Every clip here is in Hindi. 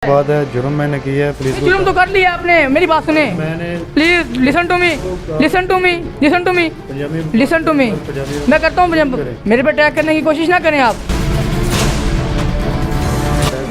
बात है, जुर्म मैंने किया है, प्लीज। जुर्म तो कर लिया आपने, मेरी बात सुने। मैंने please listen to me, listen to me, listen to me, listen to me. मैं करता हूँ, मेरे पे अटैक करने की कोशिश ना करें आप।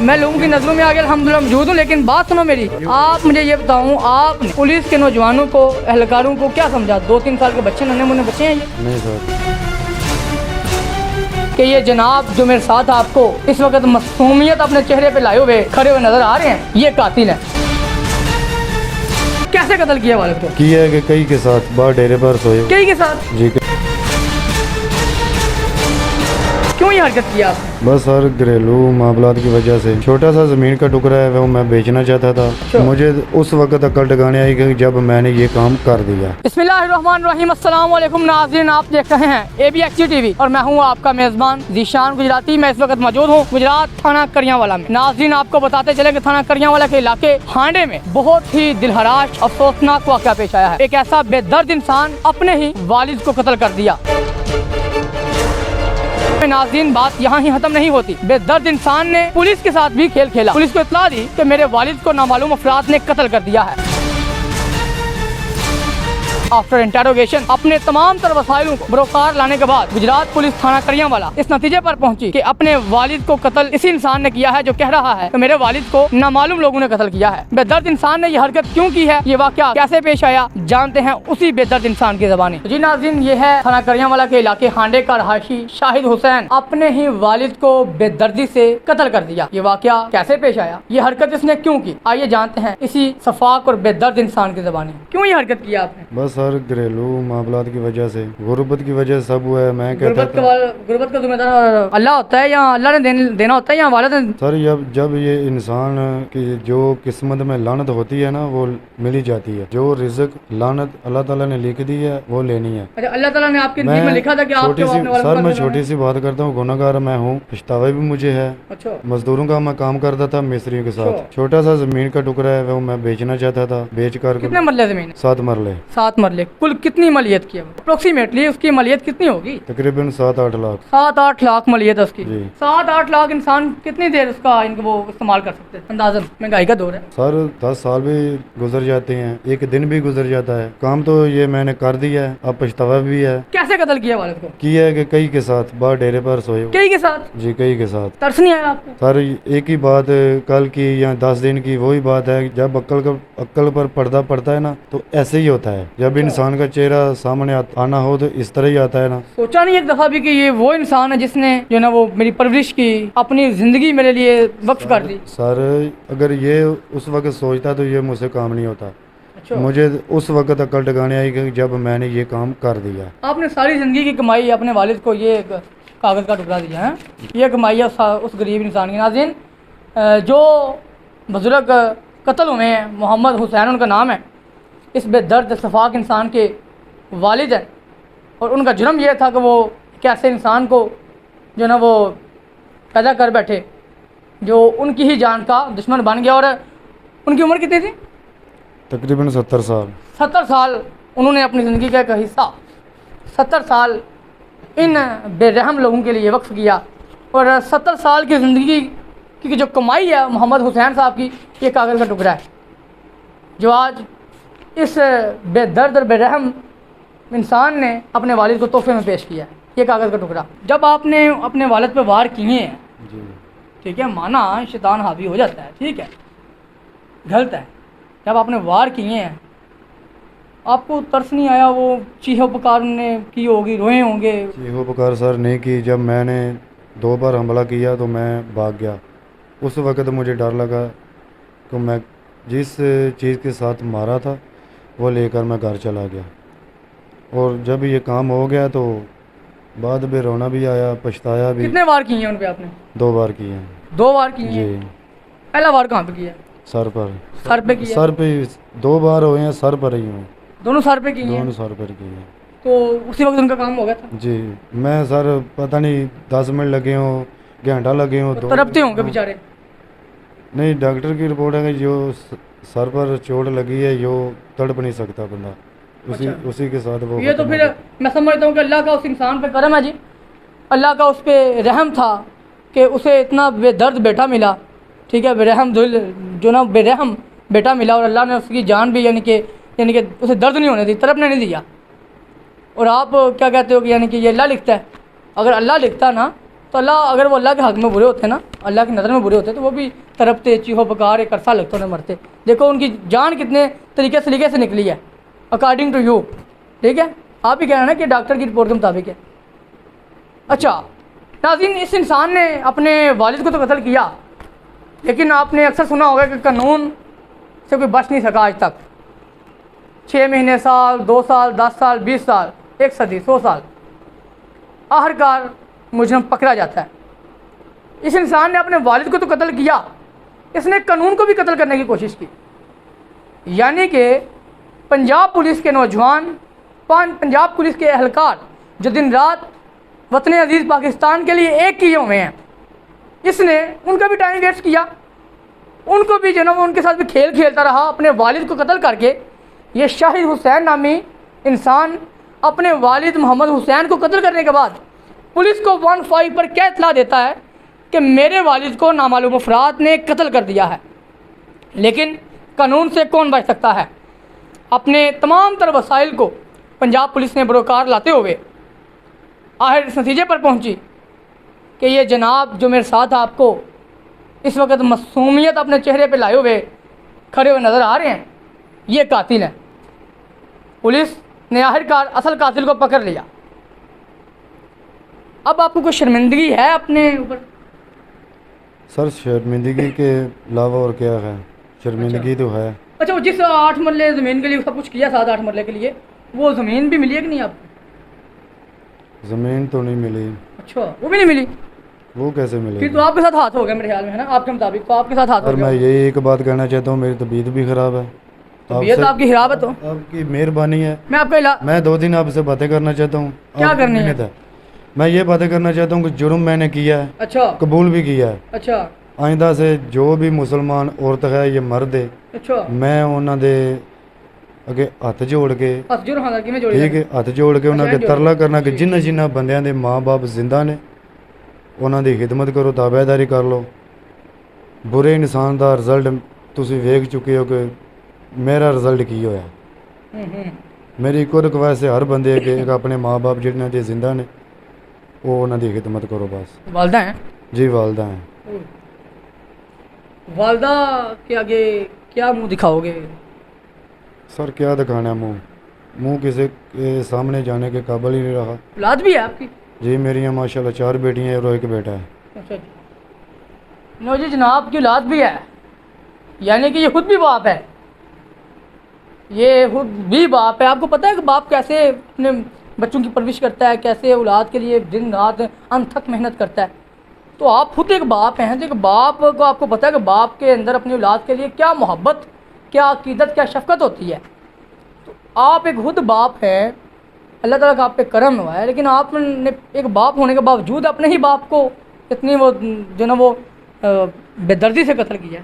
मैं लोगों की नज़रों में आगे अल्हम्दुलिल्लाह मौजूद हूँ, लेकिन बात सुनो मेरी। आप मुझे ये बताऊँ, आपने पुलिस के नौजवानों को, एहलकारों को क्या समझा? 2-3 साल के बच्चे, नन्हे मुन्ने बच्चे हैं ये। नहीं सर, कि ये जनाब जो मेरे साथ आपको इस वक्त मासूमियत अपने चेहरे पे लाए हुए खड़े हुए नजर आ रहे हैं, ये कातिल हैं। कैसे कत्ल किया वालिद को? किया है कि कई के साथ बाहर डेरे पर सोए। कई के साथ? जी, क्यों ये हरकत किया आपने? बस सर घरेलू मामलात की वजह से। छोटा सा ज़मीन का टुकड़ा है, वो मैं बेचना चाहता था। मुझे उस वक्त अक्ल ठिकाने आई कि जब मैंने ये काम कर दिया। बिस्मिल्लाहिर्रहमानिर्रहीम, अस्सलाम वालेकुम नाज़रीन, आप देख रहे हैं ABXG TV और मैं हूँ आपका मेज़बान ज़ीशान गुजराती। मैं इस वक्त मौजूद हूँ गुजरात थाना करियांवाला में। नाज़रीन, आपको बताते चले कि थाना करियांवाला के इलाके हांडे में बहुत ही दिलहराश अफसोसनाक वाक़या पेश आया है। एक ऐसा बेदर्द इंसान अपने ही वालिद को कत्ल कर दिया। नाज़रीन, बात यहाँ ही खत्म नहीं होती। बेदर्द इंसान ने पुलिस के साथ भी खेल खेला। पुलिस को इत्तला दी कि मेरे वालिद को नामालूम अफराद ने कत्ल कर दिया है। आफ्टर इंटेरोगेशन अपने तमाम तर वसाइलों को बरोकार लाने के बाद गुजरात पुलिस थाना करियांवाला इस नतीजे पर पहुंची कि अपने वालिद को कत्ल इसी इंसान ने किया है जो कह रहा है कि मेरे वालिद को नामालूम लोगों ने कत्ल किया है। बेदर्द इंसान ने यह हरकत क्यों की है, ये वाकया कैसे पेश आया, जानते हैं उसी बेदर्द इंसान की ज़बानी। जी नाज़रीन, ये है थाना करियांवाला के इलाके हांडे का रहायशी शाहिद हुसैन अपने ही वालिद को बेदर्दी से कत्ल कर दिया। ये वाकया कैसे पेश आया, ये हरकत इसने क्यों की, आइए जानते हैं इसी सफाक और बेदर्द इंसान की ज़बानी। क्यों ये हरकत किया आपने? बस सर घरेलू मामलात की वजह से, गुर्बत की वजह से सब हुआ है। मैं कहता था गुर्बत का जिम्मेदार अल्लाह होता है या अल्लाह ने देना होता है या वालिद ने? सर जब ये इंसान की जो किस्मत में लानत होती है ना, वो मिली जाती है। जो रिज़्क लानत अल्लाह ताला ने लिख दी है वो लेनी है। अच्छा, अल्लाह ताला ने आपके नसीब में लिखा था कि आप सर मैं छोटी सी बात करता हूँ, गुनाहगार मैं हूँ, पछतावा भी मुझे है। अच्छा, मजदूरों का मैं काम करता था मिस्त्रियों के साथ। छोटा सा जमीन का टुकड़ा है, वो मैं बेचना चाहता था। बेच कर कितने मरले जमीन? 7 मरले। 7 मरले। कुल कितनी मलियत की है? अप्रोक्सीमेटली उसकी मलियत कितनी होगी? तकरीबन 7-8 लाख। 7-8 लाख मलियत उसकी। जी। 7-8 लाख इंसान कितनी देर उसका इनको वो इस्तेमाल कर सकते हैं? अंदाजन महंगाई का दौर है सर, 10 साल भी गुजर जाते हैं, एक दिन भी गुजर जाता है। काम तो ये मैंने कर दिया है, अब पछतावा भी है। कैसे कत्ल किया वालिद को? किया है कि कई के साथ बाहर डेरे पर सोए। कई के साथ? जी, कई के साथ। तरस नहीं आया आपको? सर एक ही बात कल की या 10 दिन की वही बात है। जब अक्ल पर पर्दा पड़ता है ना, तो ऐसे ही होता है। जब इंसान का चेहरा सामने आना हो तो इस तरह ही आता है ना। सोचा नहीं एक दफा भी कि ये वो इंसान है जिसने जो ना वो मेरी परवरिश की, अपनी जिंदगी मेरे लिए वक्फ कर दी? सर अगर ये उस वक्त सोचता तो ये मुझसे काम नहीं होता। अच्छा। मुझे उस वक्त अक्ल ठिकाने आई कि जब मैंने ये काम कर दिया। आपने सारी जिंदगी की कमाई अपने वालिद को ये कागज़ का टुकड़ा दिया है, ये कमाई है उस गरीब इंसान की। नाज़रीन, जो बुजुर्ग कत्ल हुए हैं, मोहम्मद हुसैन उनका नाम है, इस बेदर्द सफाक इंसान के वालिद हैं और उनका जुर्म यह था कि वो एक ऐसे इंसान को जो ना वो पैदा कर बैठे जो उनकी ही जान का दुश्मन बन गया। और उनकी उम्र कितनी थी? तकरीबन 70 साल। 70 साल उन्होंने अपनी ज़िंदगी का एक हिस्सा 70 साल इन बेरहम लोगों के लिए वक्फ किया। और 70 साल की ज़िंदगी की जो कमाई है मोहम्मद हुसैन साहब की, ये कागज़ का टुकड़ा है जो आज इस बेदर्द और बेरहम इंसान ने अपने वालिद को तोहफे में पेश किया है। ये कागज़ का टुकड़ा। जब आपने अपने वालिद पे वार किए हैं, जी, ठीक है, माना शैतान हावी हो जाता है, ठीक है, गलत है। जब आपने वार किए हैं, आपको तरस नहीं आया? वो चीहो पुकार ने की होगी, रोए होंगे? चीहो पुकार सर नहीं की। जब मैंने 2 बार हमला किया तो मैं भाग गया। उस वक्त मुझे डर लगा तो मैं जिस चीज़ के साथ मारा था वो लेकर मैं घर चला गया। और जब ये काम हो गया तो बाद में रोना भी आया, पछताया भी। कितने वार किए हैं उन पे आपने? 2 बार किए हैं। 2 वार किए जी। हैं? पहला वार कहाँ पे किया? सर पर। सर पे किया? सर पे 2 बार हुए हैं, सर पर ही हुए। दोनों सर पे किए हैं? दोनों सर पर किए हैं। तो उसी वक्त उनका काम हो गया था? जी, मैं सर पता नहीं 10 मिनट लगे हों, घंटा लगे हों। तड़पते होंगे बेचारे? नहीं, डॉक्टर की रिपोर्ट है कि जो सर पर चोट लगी है यो तड़प नहीं सकता बंदा। उसी के साथ वो ये तो फिर मैं समझता हूँ कि अल्लाह का उस इंसान पे करम है जी। अल्लाह का उस पर रहम था कि उसे इतना बेदर्द बेटा मिला ठीक है, बेरहम जो ना बेरहम बेटा मिला और अल्लाह ने उसकी जान भी यानी कि उसे दर्द नहीं होने दी, तड़पने नहीं दिया। और आप क्या कहते हो कि यानी कि ये अल्लाह लिखता है। अगर अल्लाह लिखता ना तो अल्लाह, अगर वो अल्लाह के हक़ में बुरे होते ना, अल्लाह की नज़र में बुरे होते, तो वो भी तड़पते, चीहो पुकार, एक अरसा लगता उन्हें मरते। देखो उनकी जान कितने तरीके सलीके से निकली है अकॉर्डिंग टू यू। ठीक है, आप ही कह रहे हैं ना कि डॉक्टर की रिपोर्ट के मुताबिक है। अच्छा नाज़रीन, इस इंसान ने अपने वालिद को तो कत्ल किया, लेकिन आपने अक्सर सुना होगा कि कानून से कोई बच नहीं सका आज तक। 6 महीने, साल, 2 साल, 10 साल, 20 साल, 1 सदी, 100 साल, आखिरकार मुजरिम पकड़ा जाता है। इस इंसान ने अपने वालिद को तो कत्ल किया, इसने कानून को भी कत्ल करने की कोशिश की। यानी कि पंजाब पुलिस के नौजवान, पंजाब पुलिस के एहलकार जो दिन रात वतन अजीज़ पाकिस्तान के लिए एक किए हुए हैं, इसने उनका भी टाइम वेस्ट किया। उनको भी जो ना वो उनके साथ भी खेल खेलता रहा, अपने वालिद को कत्ल करके। ये शाहिद हुसैन नामी इंसान अपने वालिद मोहम्मद हुसैन को कत्ल करने के बाद पुलिस को 15 पर क्या इत्तला देता है कि मेरे वालिद को नामालूम अफराद ने कत्ल कर दिया है। लेकिन कानून से कौन बच सकता है। अपने तमाम तर वसाइल को पंजाब पुलिस ने बरोकार लाते हुए आखिर इस नतीजे पर पहुंची कि ये जनाब जो मेरे साथ आपको इस वक्त मासूमियत अपने चेहरे पे लाए हुए खड़े हुए नज़र आ रहे हैं, ये कातिल है। पुलिस ने आखिरकार असल कातिल को पकड़ लिया। अब आपको कोई शर्मिंदगी है अपने ऊपर? सर शर्मिंदगी के अलावा और क्या है, शर्मिंदगी तो है। अच्छा, वो जिस 8 मरले ज़मीन के लिए सब कुछ किया, 7-8 मरले के लिए, वो ज़मीन भी मिली है कि नहीं आपको? ज़मीन तो नहीं मिली। अच्छा, वो भी नहीं मिली? वो कैसे मिलेगी? फिर तो आपके साथ हाथ हो गया मेरे ख्याल में, है ना? आपके मुताबिक तो आपके साथ हाथ हो सर गया। मैं यही एक बात कहना चाहता हूँ, मेरी तबीयत भी ख़राब है। तबीयत आपकी खराब है तो आपकी मेहरबानी है। मैं आपका मैं 2 दिन आपसे बातें करना चाहता हूँ। क्या आपकी करनी है? मिन्नत मैं ये बातें करना चाहता हूँ कि जुर्म मैंने किया है, अच्छा कबूल भी किया है। अच्छा आइंदा से जो भी मुसलमान औरत है ये मर्द है, अच्छा, मैं उन्होंने अगे हथ जोड़ के, हथ जोड़, हाँ किवें जोड़ी ठीक है, हथ जोड़ के उन्होंने जोड़ तरला करना कि ठीक। जिन्ना जिन्ना बंदियां दे माँ बाप जिंदा ने उन्हों की खिदमत करो, ताबेदारी कर लो। बुरे इंसान का रिजल्ट तुसी वेख चुके हो कि मेरा रिजल्ट की होया। मेरी इको रिक्वेस्ट है हर बंदे के अपने माँ बाप जिन्होंने दे जिंदा ने वो उन्हों की खिदमत करो बस। वालदा हैं? जी वालदा हैं। वालदा के आगे क्या मुंह दिखाओगे? सर क्या दिखाना मुँह, मुँह किसी के सामने जाने के काबिल ही नहीं रहा। औलाद भी है आपकी? जी मेरी यहाँ माशाल्लाह 4 बेटियाँ हैं और 1 बेटा है। अच्छा जी। नो जी, जनाब की औलाद भी है, यानी कि ये खुद भी बाप है। ये खुद भी बाप है। आपको पता है कि बाप कैसे अपने बच्चों की परवरिश करता है, कैसे औलाद के लिए दिन रात अनथक मेहनत करता है। तो आप खुद एक बाप हैं, तो एक बाप को आपको पता है कि बाप के अंदर अपनी औलाद के लिए क्या मोहब्बत, क्या अकीदत, क्या शफ़क़त होती है। तो आप एक खुद बाप हैं, अल्लाह ताला का आप पे करम हुआ है, लेकिन आपने एक बाप होने के बावजूद अपने ही बाप को इतनी वो जो ना वो बेदर्दी से कत्ल किया।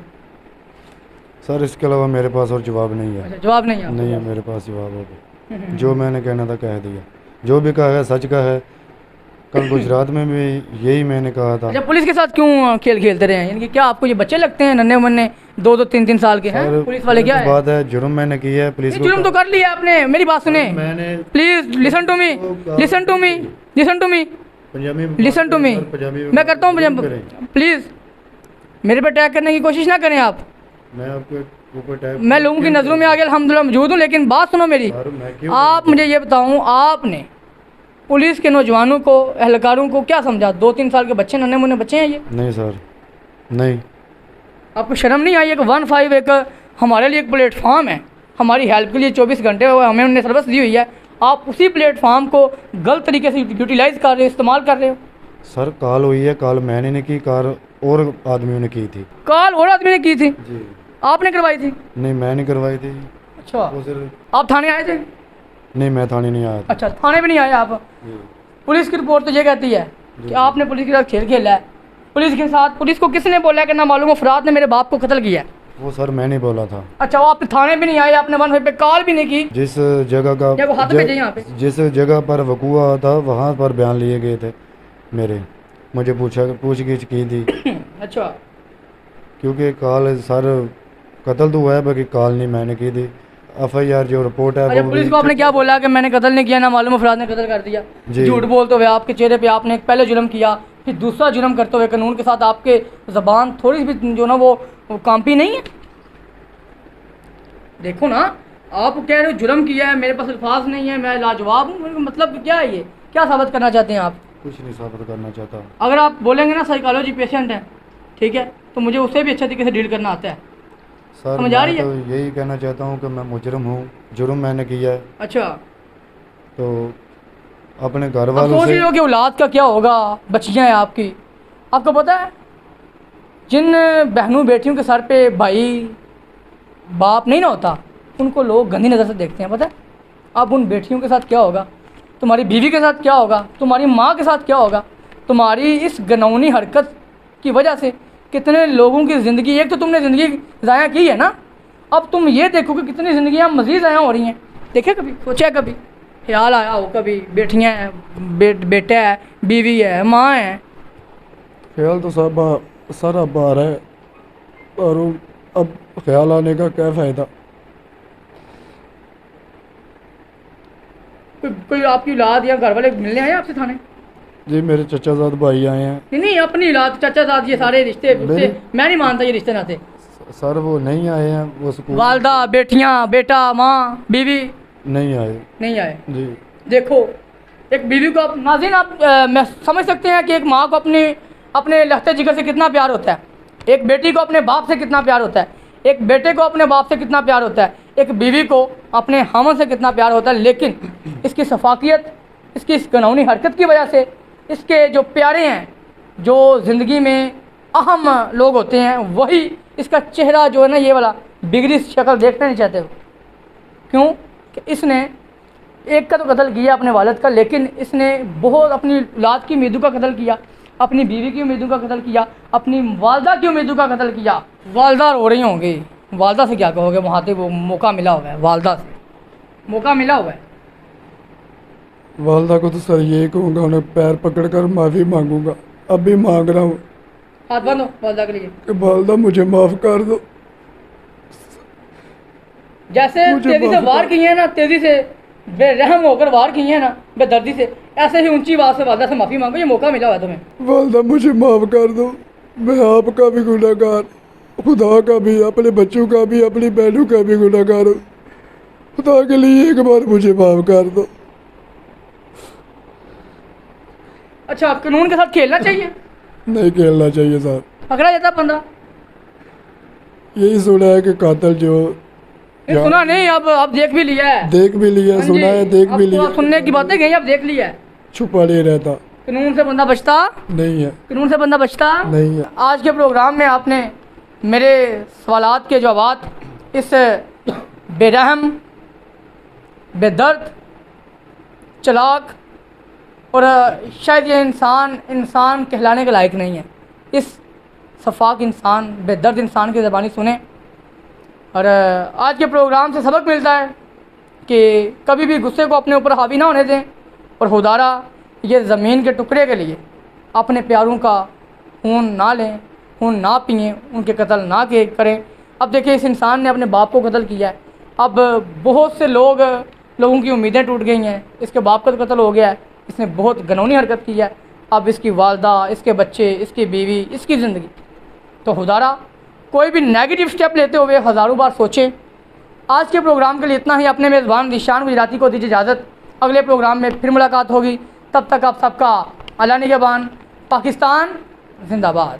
सर इसके अलावा मेरे पास और जवाब नहीं है। अच्छा, जवाब नहीं है आपके नहीं है पास? मेरे पास जवाब होगा। जो मैंने कहना था कह दिया, जो भी कहा है सच का है। कल गुजरात में भी यही मैंने कहा था। अच्छा, पुलिस के साथ क्यों खेल खेलते रहे हैं? यानी कि क्या आपको ये बच्चे लगते हैं नन्हे मुन्ने 2-2 3-3 साल के हैं? सर, पुलिस वाले क्या है? बात है जुर्म मैंने किया है, पुलिस ये जुर्म तो कर लिया आपने। मेरी बात सुने, मैंने please listen to me, listen to me, listen to me, Punjabi में लिसन टू मी। मैं करता हूँ, प्लीज मेरे पे अटैक करने की कोशिश ना करें आप। मैं आपको ऊपर टैप, मैं लोगों की नज़रों में आगे अल्हम्दुलिल्लाह मौजूद हूँ, लेकिन बात सुनो मेरी। सर, मैं क्यों आप मुझे ये बताऊँ, आपने पुलिस के नौजवानों को, एहलकारों को क्या समझा? 2-3 साल के बच्चे, नन्हे मुन्ने बच्चे हैं ये। नहीं सर नहीं। आपको शर्म नहीं आई है कि 15 एक हमारे लिए एक प्लेटफॉर्म है, हमारी हेल्प के लिए 24 घंटे हमें उन्होंने सर्विस दी हुई है, आप उसी प्लेटफॉर्म को गलत तरीके से यूटिलाइज़ कर रहे हो, इस्तेमाल कर रहे हो। सर कॉल हुई है, कॉल मैंने नहीं की, कॉल और आदमियों ने की थी। कॉल और आदमी ने की थी? जी आपने करवाई थी? नहीं मैंने करवाई थी। अच्छा, वो सिर्फ आप थाने आए थे? नहीं मैं थाने नहीं आया था। अच्छा, थाने भी नहीं आए आप। जी। पुलिस की रिपोर्ट तो ये कहती है कि आपने पुलिस के साथ खेल खेला है। पुलिस के साथ, पुलिस को किसने बोला है कि नामालूम अफराद ने मेरे बाप को कत्ल किया है? वो सर मैंने बोला था। अच्छा, वो आप थाने भी नहीं आए, आपने 15 पे कॉल भी नहीं की? जिस जगह का या वो हाथ भेजे यहाँ पे? जिस जगह पर वकूआ था वहाँ पर बयान लिए गए थे मेरे। मुझे पूछगीछ की थी अच्छा, क्योंकि कॉल सर कत्ल तो हुआ है, बाकी कॉल नहीं मैंने की थी। FIR जो रिपोर्ट है अच्छा, वो पुलिस भी को आपने क्या बोला कि मैंने कत्ल नहीं किया, ना मालूम अफराद ने कत्ल कर दिया? जी। झूठ बोलते हुए आपके चेहरे पे आपने एक पहले जुर्म किया, फिर दूसरा जुर्म करते हुए कानून के साथ आपके ज़बान थोड़ी भी जो ना वो कांपी नहीं है? देखो ना, आप कह रहे हो जुर्म किया है, मेरे पास अल्फाज नहीं है, मैं लाजवाब हूँ, मतलब क्या है, ये क्या साबित करना चाहते हैं आप? कुछ नहीं साबित करना चाहता। अगर आप बोलेंगे ना साइकोलॉजी पेशेंट है, ठीक है, तो मुझे उससे भी अच्छे तरीके से डील करना आता है। सर समझ आ मैं रही है? तो यही कहना चाहता हूँ कि मैं मुजरिम हूँ, जुर्म मैंने किया है, अच्छा, तो अपने घर अब वालों सोच से। रहे हो कि औलाद का क्या होगा, बच्चियाँ हैं आपकी। आपको पता है जिन बहनों बेटियों के सर पे भाई बाप नहीं ना होता, उनको लोग गंदी नज़र से देखते हैं, पता है? अब उन बेटियों के साथ क्या होगा, तुम्हारी बीवी के साथ क्या होगा, तुम्हारी माँ के साथ क्या होगा? तुम्हारी इस घिनौनी हरकत की वजह से कितने लोगों की ज़िंदगी, एक तो तुमने ज़िंदगी ज़ाया की है ना, अब तुम ये देखो कि कितनी ज़िंदगियाँ मज़ीद ज़ाया हो रही हैं। देखे कभी, सोचा कभी, ख्याल आया हो कभी? बेटियाँ हैं, बेटा है, बीवी है, माँ है। ख्याल तो सब सर अब आ रहा है, और अब ख्याल आने का क्या फ़ायदा। कोई आपकी औलाद या घर वाले मिलने आए आपसे थाने? जी मेरे चचाजाद भाई आए हैं। नहीं, अपनी औलाद, चाचा साथ, ये सारे रिश्ते मेरी- मैं नहीं मानता ये रिश्ते नाते। सर वो नहीं आए हैं, वो स्कूल वालदा, बेटियाँ, बेटा, माँ, बीवी नहीं आए। नहीं आए। जी। देखो, एक बीवी को आप नाज़रीन, आप मैं समझ सकते हैं कि एक माँ को अपने लहते जिगर से कितना प्यार होता है, एक बेटी को अपने बाप से कितना प्यार होता है, एक बेटे को अपने बाप से कितना प्यार होता है, एक बीवी को अपने हमन से कितना प्यार होता है। लेकिन इसकी सफाकियत, इसकी इस घिनौनी हरकत की वजह से इसके जो प्यारे हैं, जो ज़िंदगी में अहम लोग होते हैं, वही इसका चेहरा जो है ना, ये वाला बिगड़ी शक्ल देखना नहीं चाहते हो। क्यों? कि इसने एक का तो कत्ल किया अपने वालिद का, लेकिन इसने बहुत अपनी औलाद की उम्मीदों का कत्ल किया, अपनी बीवी की उम्मीदों का कत्ल किया, अपनी वालदा की उम्मीदों का कत्ल किया। वालदा रो रही होंगी, वालदा से क्या कहोगे? वहाँ से वो मौका मिला हुआ है, वालदा से मौका मिला हुआ है। वालदा को तो सर यही कहूँगा, उन्हें पैर पकड़कर माफ़ी मांगूंगा, अब भी मांग रहा हूँ हाथ बंद हो वालदा के लिए। कि वालदा मुझे माफ़ कर दो। जैसे मुझे तेजी से माफ वार कर। किए हैं ना, तेजी से बेरहम होकर वार किए हैं ना, बेदर्दी से, ऐसे ही ऊंची आवाज़ से वालदा से माफ़ी मांगो, ये मौका मिला हुआ है तुम्हें। वालदा मुझे माफ़ कर दो, मैं आपका भी गुनहगार, खुदा का भी, अपने बच्चों का भी, अपनी बहनों का भी गुनहगार हूँ। खुदा के लिए एक बार मुझे माफ़ कर दो। अच्छा, कानून के साथ खेलना चाहिए? नहीं खेलना चाहिए सर। पकड़ा जाता बंदा? यही सुना है कि कातिल जो ये सुना नहीं, अब देख भी लिया है। देख भी लिया, हाँ सुना जी, है, देख अब भी तो लिया, सुनने की बातें गई, अब देख लिया है। छुपा नहीं रहता। कानून से बंदा बचता नहीं है, कानून से बंदा बचता नहीं है। आज के प्रोग्राम में आपने मेरे सवालात के जवाब इस बेरहम, बेदर्द, चालाक और शायद ये इंसान कहलाने के लायक नहीं है, इस सफाक इंसान, बेदर्द इंसान की ज़बानी सुने। और आज के प्रोग्राम से सबक मिलता है कि कभी भी गुस्से को अपने ऊपर हावी ना होने दें, और खुदारा ये ज़मीन के टुकड़े के लिए अपने प्यारों का खून ना लें, खून ना पिएं, उनके कत्ल ना करें। अब देखिए, इस इंसान ने अपने बाप को कत्ल किया है, अब बहुत से लोगों की उम्मीदें टूट गई हैं, इसके बाप का तो कत्ल हो गया है, इसने बहुत घिनौनी हरकत की है, अब इसकी वालदा, इसके बच्चे, इसकी बीवी, इसकी ज़िंदगी। तो खुदारा कोई भी नेगेटिव स्टेप लेते हुए हज़ारों बार सोचें। आज के प्रोग्राम के लिए इतना ही। अपने मेज़बान ज़ीशान गुजराती को दीजिए इजाज़त, अगले प्रोग्राम में फिर मुलाकात होगी। तब तक आप सबका अल्लाह निगहबान। पाकिस्तान जिंदाबाद।